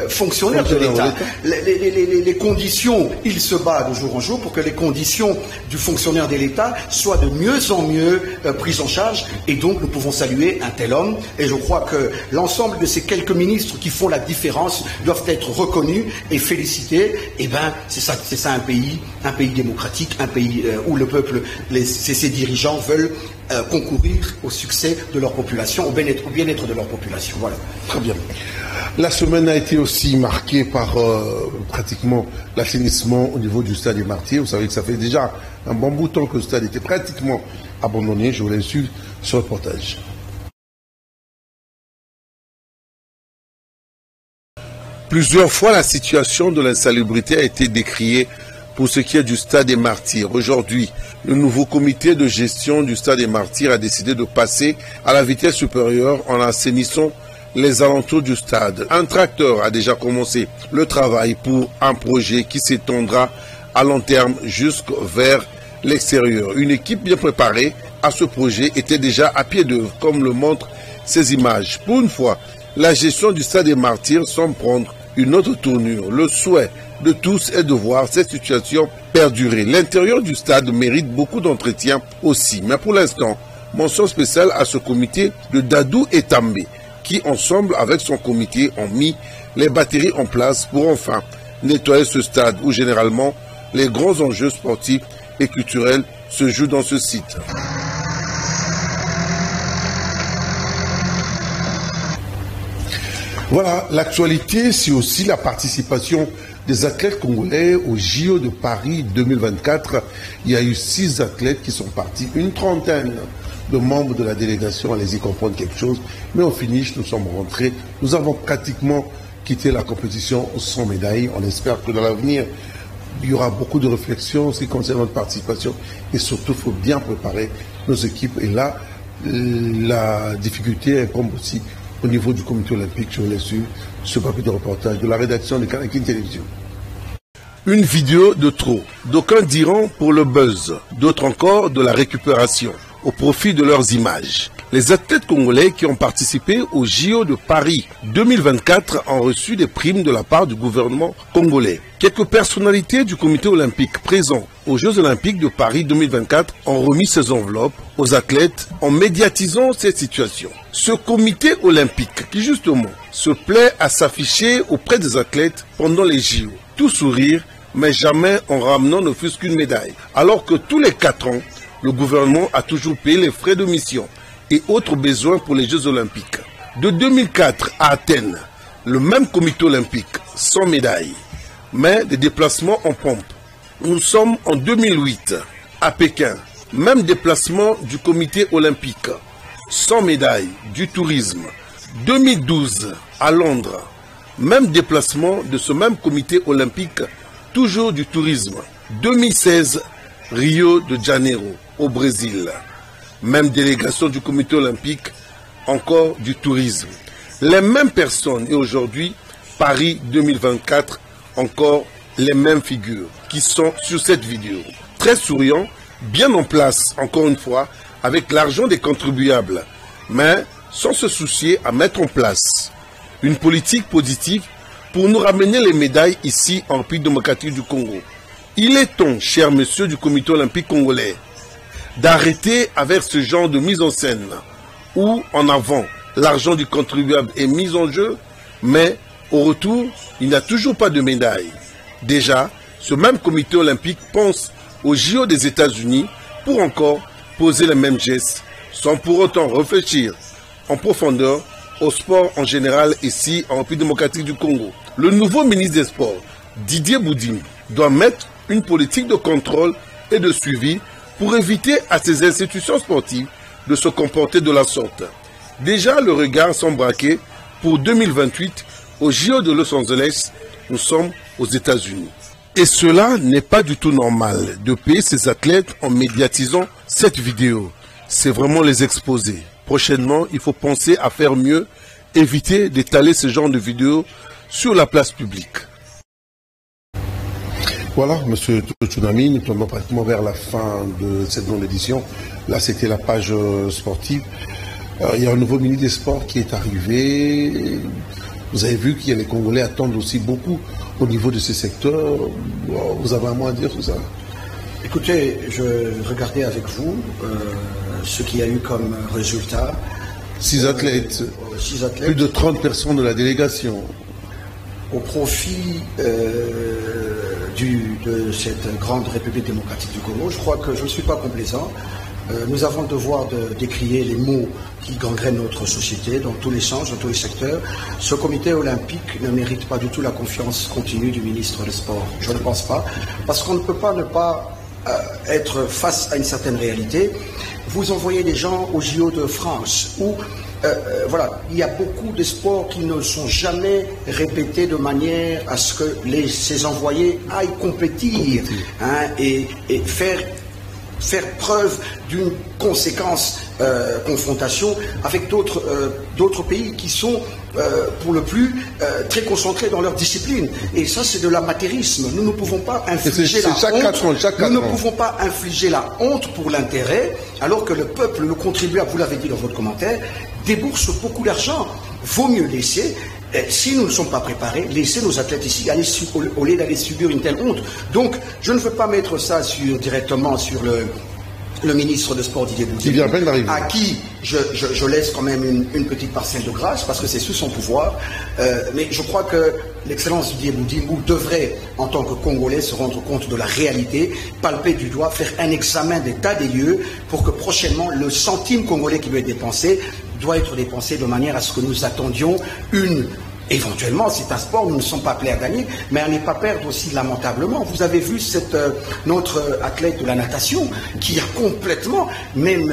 fonctionnaires de l'État. Les conditions, il se bat de jour en jour pour que les conditions du fonctionnaire de l'État soient de mieux en mieux prises en charge. Et donc nous pouvons saluer un tel homme. Et je crois que l'ensemble de ces quelques ministres qui font la différence doivent être reconnus et félicités. Et bien, c'est ça un pays démocratique, un pays où le peuple, ses dirigeants veulent concourir au succès de leur population, au bien-être de leur population. Voilà. Très bien. La semaine a été aussi marquée par pratiquement l'assainissement au niveau du stade des Martyrs. Vous savez que ça fait déjà un bon bout de temps que le stade était pratiquement abandonné. Je vous laisse suivre ce reportage. Plusieurs fois, la situation de l'insalubrité a été décriée pour ce qui est du stade des Martyrs. Aujourd'hui, le nouveau comité de gestion du stade des Martyrs a décidé de passer à la vitesse supérieure en assainissant les alentours du stade. Un tracteur a déjà commencé le travail pour un projet qui s'étendra à long terme jusque vers l'extérieur. Une équipe bien préparée à ce projet était déjà à pied d'œuvre, comme le montrent ces images. Pour une fois, la gestion du stade des Martyrs semble prendre une autre tournure. Le souhait de tous est de voir cette situation perdurer. L'intérieur du stade mérite beaucoup d'entretien aussi. Mais pour l'instant, mention spéciale à ce comité de Dadou et També, qui ensemble avec son comité ont mis les batteries en place pour enfin nettoyer ce stade où généralement les grands enjeux sportifs et culturels se jouent dans ce site. Voilà, l'actualité, c'est aussi la participation des athlètes congolais au JO de Paris 2024. Il y a eu 6 athlètes qui sont partis, une trentaine de membres de la délégation, allez-y comprendre quelque chose. Mais au finish, nous sommes rentrés, nous avons pratiquement quitté la compétition sans médaille. On espère que dans l'avenir, il y aura beaucoup de réflexions en ce qui concerne notre participation. Et surtout, il faut bien préparer nos équipes. Et là, la difficulté incombe aussi au niveau du comité olympique. Je vous laisse suivre ce papier de reportage de la rédaction de Kanakin Télévision. Une vidéo de trop. D'aucuns diront pour le buzz, d'autres encore de la récupération, au profit de leurs images. Les athlètes congolais qui ont participé au JO de Paris 2024 ont reçu des primes de la part du gouvernement congolais. Quelques personnalités du comité olympique présents aux Jeux olympiques de Paris 2024 ont remis ces enveloppes aux athlètes en médiatisant cette situation. Ce comité olympique qui justement se plaît à s'afficher auprès des athlètes pendant les JO. Tout sourire, mais jamais en ramenant ne fût-ce qu'une médaille. Alors que tous les 4 ans, le gouvernement a toujours payé les frais de mission et autres besoins pour les Jeux olympiques. De 2004 à Athènes, le même comité olympique, sans médaille, mais des déplacements en pompe. Nous sommes en 2008 à Pékin, même déplacement du comité olympique, sans médaille, du tourisme. 2012 à Londres, même déplacement de ce même comité olympique, toujours du tourisme. 2016, Rio de Janeiro, au Brésil. Même délégation du comité olympique, encore du tourisme. les mêmes personnes. Et aujourd'hui, Paris 2024, encore les mêmes figures qui sont sur cette vidéo. Très souriants, bien en place, encore une fois, avec l'argent des contribuables, mais sans se soucier à mettre en place une politique positive pour nous ramener les médailles ici en République démocratique du Congo. Il est temps, cher monsieur du Comité olympique congolais, d'arrêter avec ce genre de mise en scène où, en avant, l'argent du contribuable est mis en jeu, mais au retour, il n'y a toujours pas de médaille. Déjà, ce même comité olympique pense aux JO des États-Unis pour encore poser les mêmes gestes, sans pour autant réfléchir en profondeur au sport en général ici en République démocratique du Congo. Le nouveau ministre des Sports, Didier Boudin, doit mettre une politique de contrôle et de suivi pour éviter à ces institutions sportives de se comporter de la sorte. Déjà, le regard sont braqués pour 2028 au JO de Los Angeles. Nous sommes aux États-Unis. Et cela n'est pas du tout normal de payer ces athlètes en médiatisant cette vidéo. C'est vraiment les exposer. Prochainement, il faut penser à faire mieux, éviter d'étaler ce genre de vidéos sur la place publique. Voilà, monsieur Tsunami, nous tombons pratiquement vers la fin de cette grande édition. Là, c'était la page sportive. Il y a un nouveau ministre des Sports qui est arrivé. Vous avez vu qu'il y a les Congolais attendent aussi beaucoup au niveau de ces secteurs. Vous avez un mot à dire sur ça? Écoutez, je regardais avec vous ce qu'il y a eu comme résultat. 6 athlètes, plus de 30 personnes de la délégation. Au profit de cette grande République démocratique du Congo, je crois que je ne suis pas complaisant. Nous avons le devoir de décrier les maux qui gangrènent notre société dans tous les sens, dans tous les secteurs. Ce comité olympique ne mérite pas du tout la confiance continue du ministre des Sports. Je ne pense pas, parce qu'on ne peut pas ne pas être face à une certaine réalité. Vous envoyez des gens au JO de France où voilà, il y a beaucoup de sports qui ne sont jamais répétés de manière à ce que ces envoyés aillent compétir hein, et faire preuve d'une conséquence, confrontation avec d'autres pays qui sont pour le plus très concentrés dans leur discipline. Et ça, c'est de l'amateurisme. Nous ne pouvons pas infliger la honte. Nous ne pouvons pas infliger la honte pour l'intérêt, alors que le peuple, le contribuable, vous l'avez dit dans votre commentaire, débourse beaucoup d'argent. Vaut mieux laisser. Si nous ne sommes pas préparés, laissez nos athlètes ici aller au lieu d'aller subir une telle honte. Donc, je ne veux pas mettre ça directement sur le ministre de Sport Didier Boudin, à qui je laisse quand même une petite parcelle de grâce, parce que c'est sous son pouvoir. Mais je crois que l'excellence Didier Boudin devrait, en tant que Congolais, se rendre compte de la réalité, palper du doigt, faire un examen d'état des lieux, pour que prochainement, le centime congolais qui doit être dépensé doit être dépensé de manière à ce que nous attendions éventuellement, c'est un sport, nous ne sommes pas appelés à gagner, mais à ne pas perdre aussi lamentablement. Vous avez vu notre athlète de la natation qui a complètement, même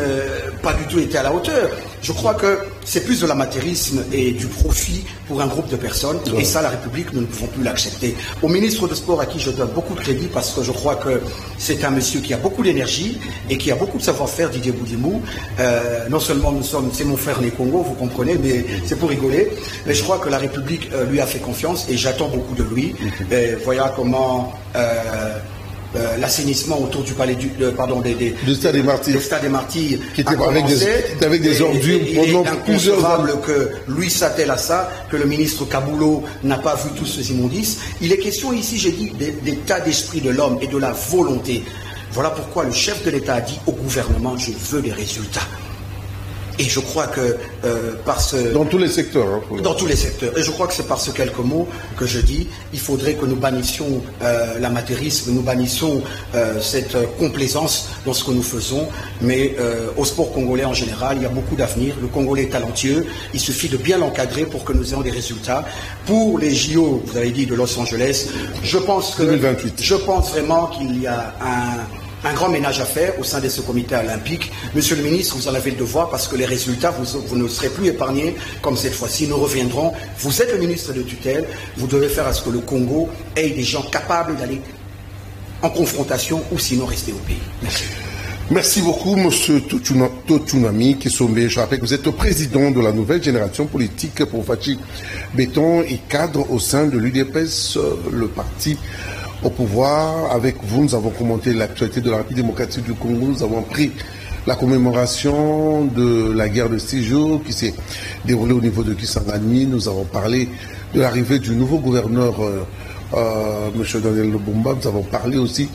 pas du tout été à la hauteur. Je crois que c'est plus de l'amateurisme et du profit pour un groupe de personnes. Et ça, la République, nous ne pouvons plus l'accepter. Au ministre de Sport, à qui je donne beaucoup de crédit, parce que je crois que c'est un monsieur qui a beaucoup d'énergie et qui a beaucoup de savoir-faire, Didier Boudimou. Non seulement c'est mon frère né Congo, vous comprenez, mais c'est pour rigoler. Mais je crois que la République lui a fait confiance et j'attends beaucoup de lui. Voilà comment l'assainissement autour du palais du Stade des Martyrs qui était avec des ordures pendant plusieurs années. Que lui s'attelle à ça, que le ministre Kaboulot n'a pas vu tous ces immondices. Il est question ici, j'ai dit, d'état d'esprit de l'homme et de la volonté. Voilà pourquoi le chef de l'État a dit au gouvernement: je veux des résultats. Et je crois que dans tous les secteurs. Hein, dans tous les secteurs. Et je crois que c'est par ces quelques mots que je dis, il faudrait que nous bannissions l'amateurisme, nous bannissions cette complaisance dans ce que nous faisons. Mais au sport congolais en général, il y a beaucoup d'avenir. Le Congolais est talentueux. Il suffit de bien l'encadrer pour que nous ayons des résultats. Pour les JO, vous avez dit, de Los Angeles, je pense que 2028. Je pense vraiment qu'il y a un grand ménage à faire au sein de ce comité olympique. Monsieur le ministre, vous en avez le devoir, parce que les résultats, vous ne serez plus épargnés comme cette fois-ci. Nous reviendrons. Vous êtes le ministre de tutelle. Vous devez faire à ce que le Congo ait des gens capables d'aller en confrontation ou sinon rester au pays. Merci. Merci beaucoup, M. Totunami Kisombe. Je rappelle que vous êtes président de la nouvelle génération politique pour Fachi Béton et cadre au sein de l'UDPS, le parti au pouvoir. Avec vous, nous avons commenté l'actualité de la République démocratique du Congo. Nous avons pris la commémoration de la guerre de 6 jours qui s'est déroulée au niveau de Kisangani. Nous avons parlé de l'arrivée du nouveau gouverneur, M. Daniel Lubumba. Nous avons parlé aussi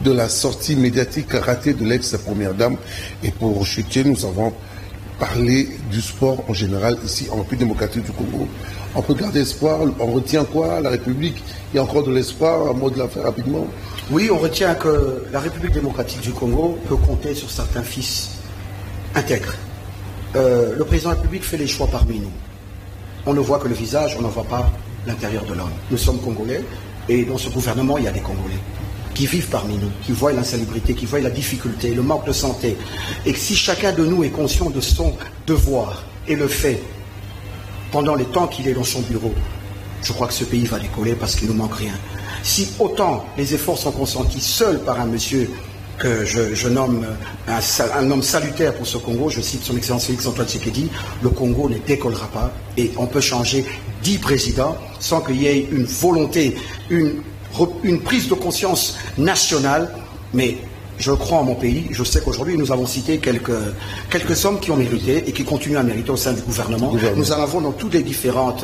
de la sortie médiatique ratée de l'ex-première dame. Et pour chuter, nous avons parlé du sport en général ici en République démocratique du Congo. On peut garder espoir, on retient quoi? La République, il y a encore de l'espoir, un mot de la faire rapidement. Oui, on retient que la République démocratique du Congo peut compter sur certains fils intègres. Le président de la République fait les choix parmi nous. On ne voit que le visage, on ne voit pas l'intérieur de l'homme. Nous sommes Congolais et dans ce gouvernement, il y a des Congolais qui vivent parmi nous, qui voient l'insalubrité, qui voient la difficulté, le manque de santé. Et si chacun de nous est conscient de son devoir et le fait pendant les temps qu'il est dans son bureau, je crois que ce pays va décoller parce qu'il ne nous manque rien. Si autant les efforts sont consentis seuls par un monsieur que je nomme un homme salutaire pour ce Congo, je cite son Excellence Félix Antoine Tshisekedi, le Congo ne décollera pas et on peut changer 10 présidents sans qu'il y ait une volonté, une prise de conscience nationale, mais je crois en mon pays. Je sais qu'aujourd'hui, nous avons cité quelques hommes qui ont mérité et qui continuent à mériter au sein du gouvernement. Nous en avons dans tous les différents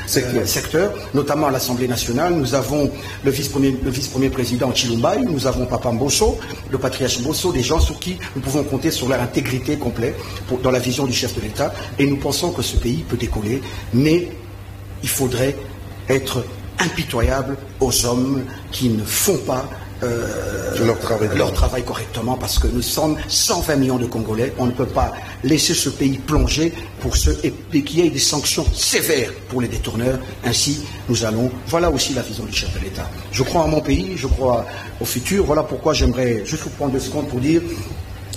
secteurs, notamment à l'Assemblée nationale. Nous avons le vice-premier président Chilumbai, nous avons Papa Mbosso, le patriarche Mbosso, des gens sur qui nous pouvons compter sur leur intégrité complète dans la vision du chef de l'État. Et nous pensons que ce pays peut décoller, mais il faudrait être impitoyable aux hommes qui ne font pas leur travail correctement, parce que nous sommes 120 millions de Congolais. On ne peut pas laisser ce pays plonger et qu'il y ait des sanctions sévères pour les détourneurs. Ainsi, nous allons... Voilà aussi la vision du chef de l'État. Je crois en mon pays, je crois au futur. Voilà pourquoi j'aimerais juste vous prendre 2 secondes pour dire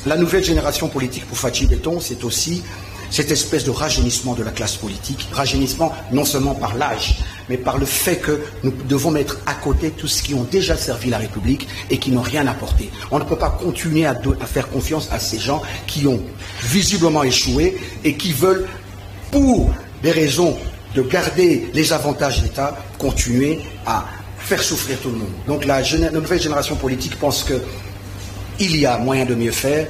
la nouvelle génération politique pour Fachi Béton, c'est aussi cette espèce de rajeunissement de la classe politique. Rajeunissement non seulement par l'âge, mais par le fait que nous devons mettre à côté tous ceux qui ont déjà servi la République et qui n'ont rien apporté. On ne peut pas continuer à faire confiance à ces gens qui ont visiblement échoué et qui veulent, pour des raisons de garder les avantages de l'État, continuer à faire souffrir tout le monde. Donc la nouvelle génération politique pense qu'il y a moyen de mieux faire.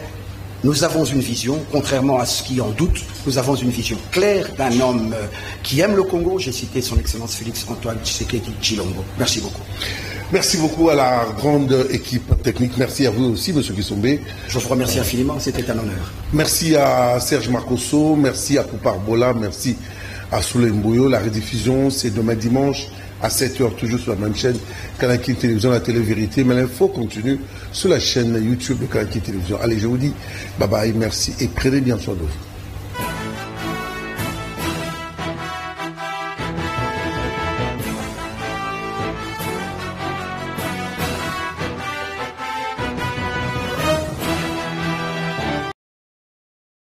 Nous avons une vision, contrairement à ce qui en doute, nous avons une vision claire d'un homme qui aime le Congo. J'ai cité son Excellence Félix Antoine Tshisekedi Tshilombo. Merci beaucoup. Merci beaucoup à la grande équipe technique. Merci à vous aussi, M. Kisombe. Je vous remercie infiniment, c'était un honneur. Merci à Serge Marcosso, merci à Poupar Bola, merci à Souley Mboyo. La rediffusion, c'est demain dimanche à 7h, toujours sur la même chaîne, Kanaki Télévision, la télé-vérité. Mais l'info continue sur la chaîne YouTube de Kanaki Télévision. Allez, je vous dis bye bye, merci et prenez bien soin de vous.